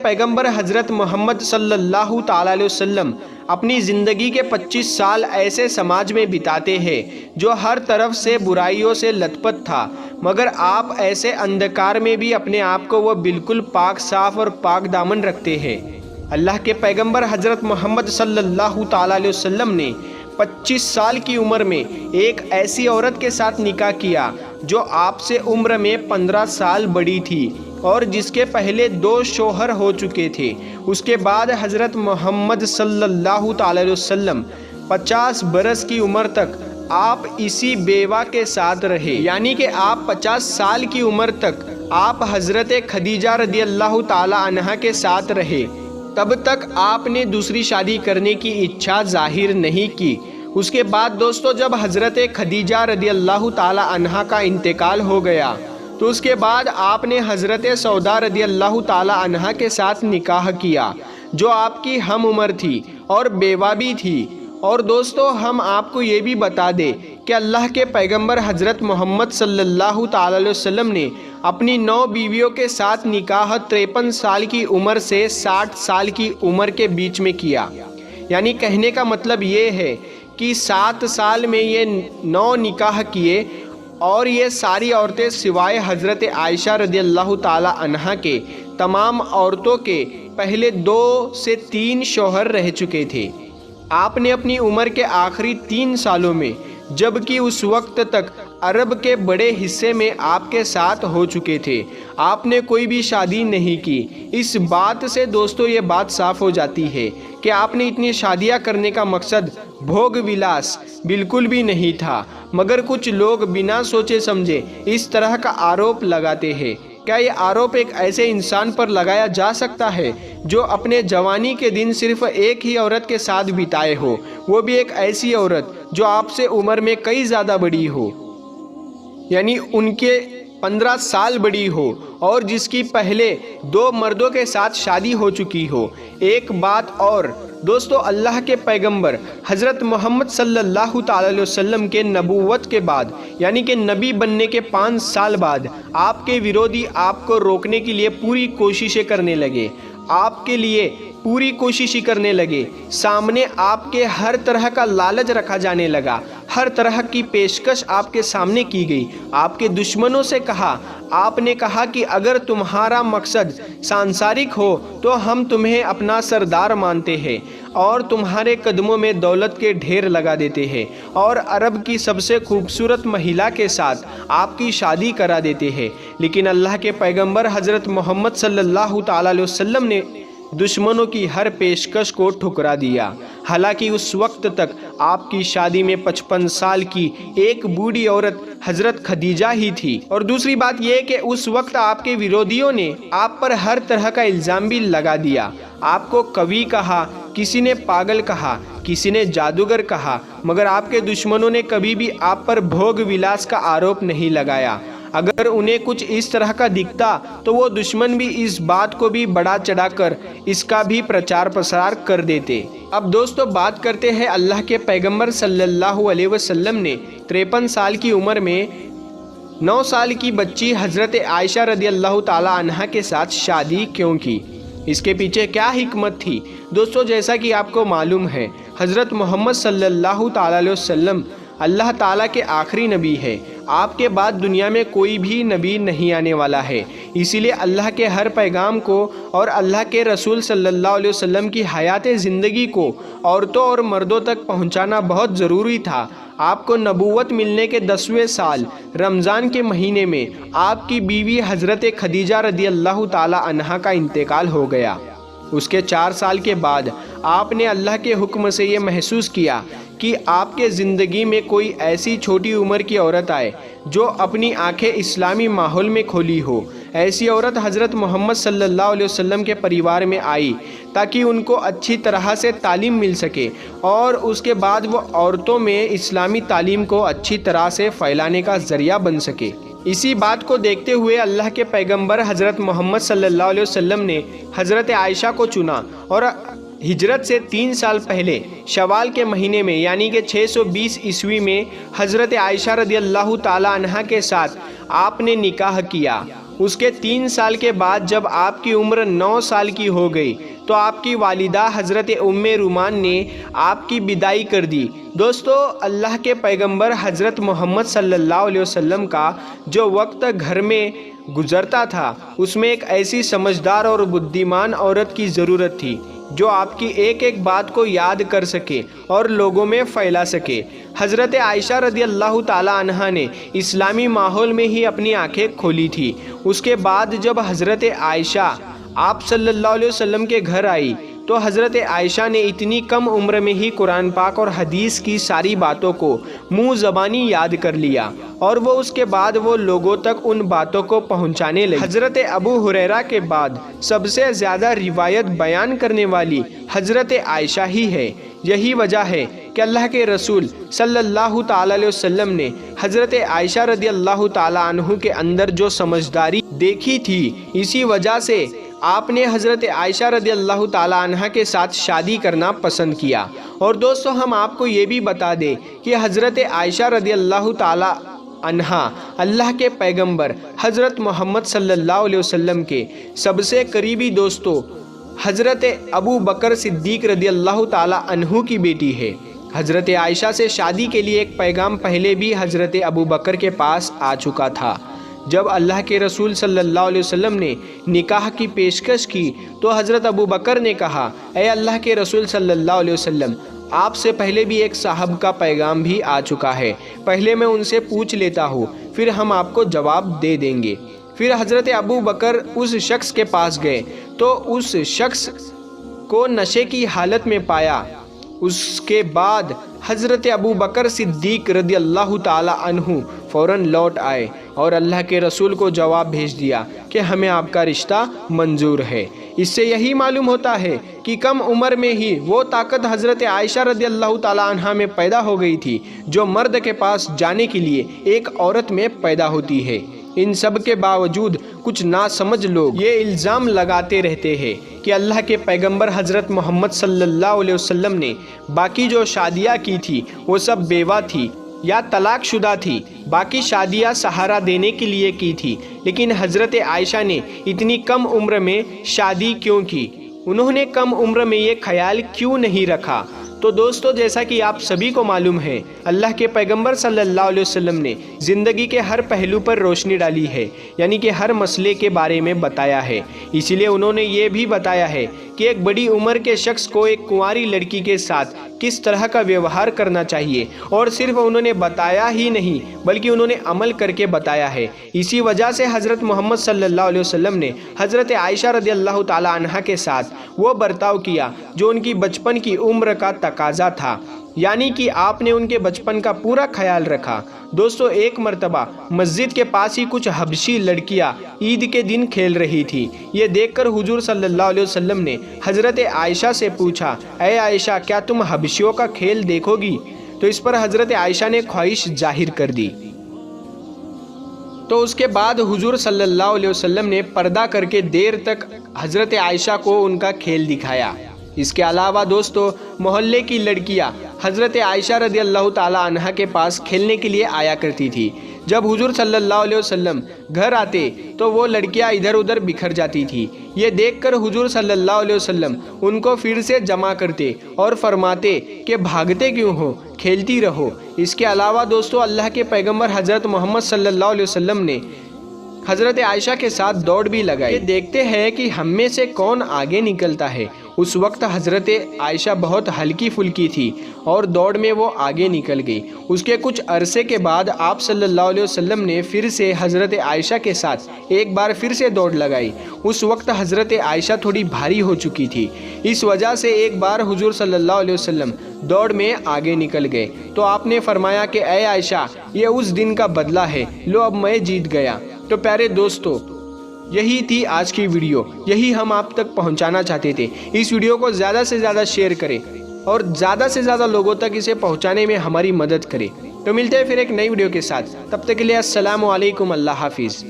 पैगंबर हज़रत मोहम्मद सल्लल्लाहु ताला अलैहि वसल्लम अपनी ज़िंदगी के 25 साल ऐसे समाज में बिताते हैं जो हर तरफ से बुराइयों से लथपथ था, मगर आप ऐसे अंधकार में भी अपने आप को वो बिल्कुल पाक साफ और पाक दामन रखते हैं। अल्लाह के पैगंबर हज़रत मोहम्मद सल्लल्लाहु ताला अलैहि वसल्लम ने 25 साल की उम्र में एक ऐसी औरत के साथ निकाह किया जो आपसे उम्र में 15 साल बड़ी थी और जिसके पहले 2 शौहर हो चुके थे। उसके बाद हज़रत मोहम्मद सल्लल्लाहु ताला अलैहि वसल्लम 50 बरस की उम्र तक आप इसी बेवा के साथ रहे, यानी कि आप 50 साल की उम्र तक आप हज़रत खदीजा रदियल्लाहु ताला अन्हा के साथ रहे। तब तक आपने दूसरी शादी करने की इच्छा जाहिर नहीं की। उसके बाद दोस्तों, जब हज़रत खदीजा रदियल्लाहु ताला अन्हा का इंतकाल हो गया तो उसके बाद आपने हज़रत सौदा रदियल्लाहु ताला अन्हा के साथ निकाह किया जो आपकी हम उम्र थी और बेवा भी थी। और दोस्तों, हम आपको ये भी बता दें कि अल्लाह के पैगंबर हज़रत मोहम्मद सल्लल्लाहु ताला अलैहि वसल्लम ने अपनी 9 बीवियों के साथ निकाह 53 साल की उम्र से 60 साल की उम्र के बीच में किया। यानी कहने का मतलब ये है कि 7 साल में ये 9 निकाह किए और ये सारी औरतें सिवाय हज़रत आयशा रदियल्लाहु ताला अन्हा के तमाम औरतों के पहले 2 से 3 शौहर रह चुके थे। आपने अपनी उम्र के आखिरी 3 सालों में, जबकि उस वक्त तक अरब के बड़े हिस्से में आपके साथ हो चुके थे, आपने कोई भी शादी नहीं की। इस बात से दोस्तों ये बात साफ हो जाती है कि आपने इतनी शादियां करने का मकसद भोग विलास बिल्कुल भी नहीं था, मगर कुछ लोग बिना सोचे समझे इस तरह का आरोप लगाते हैं। क्या ये आरोप एक ऐसे इंसान पर लगाया जा सकता है जो अपने जवानी के दिन सिर्फ एक ही औरत के साथ बिताए हो, वो भी एक ऐसी औरत जो आपसे उम्र में कई ज़्यादा बड़ी हो, यानी उनके 15 साल बड़ी हो और जिसकी पहले 2 मर्दों के साथ शादी हो चुकी हो। एक बात और दोस्तों, अल्लाह के पैगंबर हज़रत मोहम्मद सल्लल्लाहु ताला अलैहि वसल्लम के नबूवत के बाद, यानी कि नबी बनने के 5 साल बाद आपके विरोधी आपको रोकने के लिए पूरी कोशिशें करने लगे, आपके लिए पूरी कोशिश ही करने लगे। सामने आपके हर तरह का लालच रखा जाने लगा, हर तरह की पेशकश आपके सामने की गई। आपके दुश्मनों से आपने कहा कि अगर तुम्हारा मकसद सांसारिक हो तो हम तुम्हें अपना सरदार मानते हैं और तुम्हारे कदमों में दौलत के ढेर लगा देते हैं और अरब की सबसे खूबसूरत महिला के साथ आपकी शादी करा देते हैं। लेकिन अल्लाह के पैगंबर हज़रत मोहम्मद सल्लल्लाहु ताला अलैहि वसल्लम ने दुश्मनों की हर पेशकश को ठुकरा दिया। हालांकि उस वक्त तक आपकी शादी में 55 साल की एक बूढ़ी औरत हज़रत खदीजा ही थी। और दूसरी बात यह कि उस वक्त आपके विरोधियों ने आप पर हर तरह का इल्ज़ाम भी लगा दिया। आपको कवि कहा, किसी ने पागल कहा, किसी ने जादूगर कहा, मगर आपके दुश्मनों ने कभी भी आप पर भोग विलास का आरोप नहीं लगाया। अगर उन्हें कुछ इस तरह का दिखता तो वो दुश्मन भी इस बात को भी बढ़ा चढ़ाकर इसका भी प्रचार प्रसार कर देते। अब दोस्तों, बात करते हैं अल्लाह के पैगंबर सल्लल्लाहु अलैहि वसल्लम ने 53 साल की उम्र में 9 साल की बच्ची हज़रत आयशा रदियल्लाहु ताला अन्हा के साथ शादी क्यों की। इसके पीछे क्या हिकमत थी दोस्तों? जैसा कि आपको मालूम है, हज़रत मोहम्मद सल्लल्लाहु ताला अलैहि वसल्लम अल्लाह ताला के आखिरी नबी है। आपके बाद दुनिया में कोई भी नबी नहीं आने वाला है। इसीलिए अल्लाह के हर पैगाम को और अल्लाह के रसूल सल्लल्लाहु अलैहि वसल्लम की हयात ज़िंदगी को औरतों और मर्दों तक पहुंचाना बहुत ज़रूरी था। आपको नबूवत मिलने के 10वें साल रमज़ान के महीने में आपकी बीवी हज़रत खदीजा रदियल्लाहु ताला अन्हा का इंतकाल हो गया। उसके 4 साल के बाद आपने अल्लाह के हुक्म से ये महसूस किया कि आपके ज़िंदगी में कोई ऐसी छोटी उम्र की औरत आए जो अपनी आंखें इस्लामी माहौल में खोली हो। ऐसी औरत हज़रत मोहम्मद सल्लल्लाहु अलैहि वसल्लम के परिवार में आई ताकि उनको अच्छी तरह से तालीम मिल सके और उसके बाद वो औरतों में इस्लामी तालीम को अच्छी तरह से फैलाने का ज़रिया बन सके। इसी बात को देखते हुए अल्लाह के पैगंबर हज़रत मोहम्मद सल्लल्लाहु अलैहि वसल्लम ने हज़रत आयशा को चुना और हिजरत से 3 साल पहले शवाल के महीने में, यानी कि 620 ईस्वी में हज़रत आयशा रदियल्लाहु ताला अन्हा के साथ आपने निकाह किया उसके 3 साल के बाद जब आपकी उम्र 9 साल की हो गई तो आपकी वालिदा हज़रत उम्मे रुमान ने आपकी विदाई कर दी। दोस्तों, अल्लाह के पैगंबर हज़रत मोहम्मद सल्लल्लाहु अलैहि वसल्लम का जो वक्त घर में गुजरता था उसमें एक ऐसी समझदार और बुद्धिमान औरत की ज़रूरत थी जो आपकी एक एक बात को याद कर सके और लोगों में फैला सके। हज़रत आयशा रदी अल्लाह ताला अन्हा ने इस्लामी माहौल में ही अपनी आंखें खोली थी। उसके बाद जब हज़रत आयशा आप सल्लल्लाहु अलैहि वसल्लम के घर आई तो हज़रत आयशा ने इतनी कम उम्र में ही कुरान पाक और हदीस की सारी बातों को मुँह ज़बानी याद कर लिया और वो उसके बाद वो लोगों तक उन बातों को पहुंचाने लगी। हज़रत अबू हुरैरा के बाद सबसे ज़्यादा रिवायत बयान करने वाली हज़रत आयशा ही है। यही वजह है कि अल्लाह के रसूल सल्लल्लाहु ताला अलैहि वसल्लम ने हज़रत आयशा रदी अल्लाह ताला अन्हु के अंदर जो समझदारी देखी थी, इसी वजह से आपने हज़रत आयशा रदी अल्लाह ताला अन्हा के साथ शादी करना पसंद किया। और दोस्तों, हम आपको ये भी बता दें कि हज़रत आयशा रदी अल्लाह ताला अन्हा अल्लाह के पैगंबर हज़रत मोहम्मद सल्लल्लाहु अलैहि वसल्लम के सबसे करीबी दोस्तों हज़रत अबू बकर सिद्दीक़ रदी अल्लाह ताला अन्हु की बेटी है। हज़रत आयशा से शादी के लिए एक पैगाम पहले भी हज़रत अबू बकर के पास आ चुका था। जब अल्लाह के रसूल सल्लल्लाहु अलैहि वसल्लम ने निकाह की पेशकश की तो हज़रत अबू बकर ने कहा, ऐ अल्लाह के रसूल सल्लल्लाहु अलैहि वसल्लम, आपसे पहले भी एक साहब का पैगाम भी आ चुका है, पहले मैं उनसे पूछ लेता हूँ, फिर हम आपको जवाब दे देंगे। फिर हज़रत अबू बकर उस शख्स के पास गए तो उस शख्स को नशे की हालत में पाया। उसके बाद हज़रत अबू बकर सिद्दीक़ रदी अल्लाह ताला अन्हु फ़ौरन लौट आए और अल्लाह के रसूल को जवाब भेज दिया कि हमें आपका रिश्ता मंजूर है। इससे यही मालूम होता है कि कम उम्र में ही वो ताकत हज़रत आयशा रदी अल्लाह ताला अन्हा में पैदा हो गई थी जो मर्द के पास जाने के लिए एक औरत में पैदा होती है। इन सब के बावजूद कुछ नासमझ लोग ये इल्ज़ाम लगाते रहते हैं कि अल्लाह के पैगंबर हज़रत मोहम्मद सल्लल्लाहु अलैहि वसल्लम ने बाकी जो शादियाँ की थी वो सब बेवा थी या तलाकशुदा थी, बाकी शादियाँ सहारा देने के लिए की थी। लेकिन हज़रत आयशा ने इतनी कम उम्र में शादी क्यों की? उन्होंने कम उम्र में ये ख्याल क्यों नहीं रखा? तो दोस्तों, जैसा कि आप सभी को मालूम है, अल्लाह के पैगंबर सल्लल्लाहु अलैहि वसल्लम ने ज़िंदगी के हर पहलू पर रोशनी डाली है, यानी कि हर मसले के बारे में बताया है। इसीलिए उन्होंने ये भी बताया है कि एक बड़ी उम्र के शख्स को एक कुंवारी लड़की के साथ किस तरह का व्यवहार करना चाहिए। और सिर्फ उन्होंने बताया ही नहीं बल्कि उन्होंने अमल करके बताया है। इसी वजह से हज़रत मोहम्मद सल्लल्लाहु अलैहि वसल्लम ने हज़रत आयशा रदी अल्लाह ताला अन्हा के साथ वो बर्ताव किया जो उनकी बचपन की उम्र का तकाजा था, यानी कि आपने उनके बचपन का पूरा ख्याल रखा। दोस्तों, एक मर्तबा मस्जिद के पास ही कुछ हबशी लड़कियां ईद के दिन खेल रही थी। ये देखकर हुजूर सल्लल्लाहु अलैहि वसल्लम ने हज़रत आयशा से पूछा, ऐ आयशा, क्या तुम हबशियों का खेल देखोगी? तो इस पर हज़रत आयशा ने ख्वाहिश जाहिर कर दी। तो उसके बाद हुजूर सल्लल्लाहु अलैहि वसल्लम ने पर्दा करके देर तक हज़रत आयशा को उनका खेल दिखाया। इसके अलावा दोस्तों, मोहल्ले की लड़कियां हज़रत आयशा रदी अल्लाह ताला अन्हा के पास खेलने के लिए आया करती थी। जब हुजूर सल्लल्लाहु अलैहि वसल्लम घर आते तो वो लड़कियां इधर उधर बिखर जाती थी। ये देखकर हुजूर सल्लल्लाहु अलैहि वसल्लम उनको फिर से जमा करते और फरमाते कि भागते क्यों हो, खेलती रहो। इसके अलावा दोस्तों, अल्लाह के पैगंबर हज़रत मोहम्मद सल्लल्लाहु अलैहि वसल्लम ने हज़रत आयशा के साथ दौड़ भी लगाई। देखते हैं कि हम में से कौन आगे निकलता है। उस वक्त हज़रत आयशा बहुत हल्की फुल्की थी और दौड़ में वो आगे निकल गई। उसके कुछ अरसे के बाद आप सल्लल्लाहु अलैहि वसल्लम ने फिर से हज़रत आयशा के साथ एक बार फिर से दौड़ लगाई। उस वक्त हज़रत आयशा थोड़ी भारी हो चुकी थी। इस वजह से एक बार हुजूर सल्लल्लाहु अलैहि वसल्लम दौड़ में आगे निकल गए तो आपने फरमाया कि ऐ आयशा, ये उस दिन का बदला है, लो अब मैं जीत गया। तो प्यारे दोस्तों, यही थी आज की वीडियो, यही हम आप तक पहुंचाना चाहते थे। इस वीडियो को ज़्यादा से ज़्यादा शेयर करें और ज़्यादा से ज़्यादा लोगों तक इसे पहुंचाने में हमारी मदद करें। तो मिलते हैं फिर एक नई वीडियो के साथ, तब तक के लिए अस्सलामु अलैकुम, अल्लाह हाफिज़।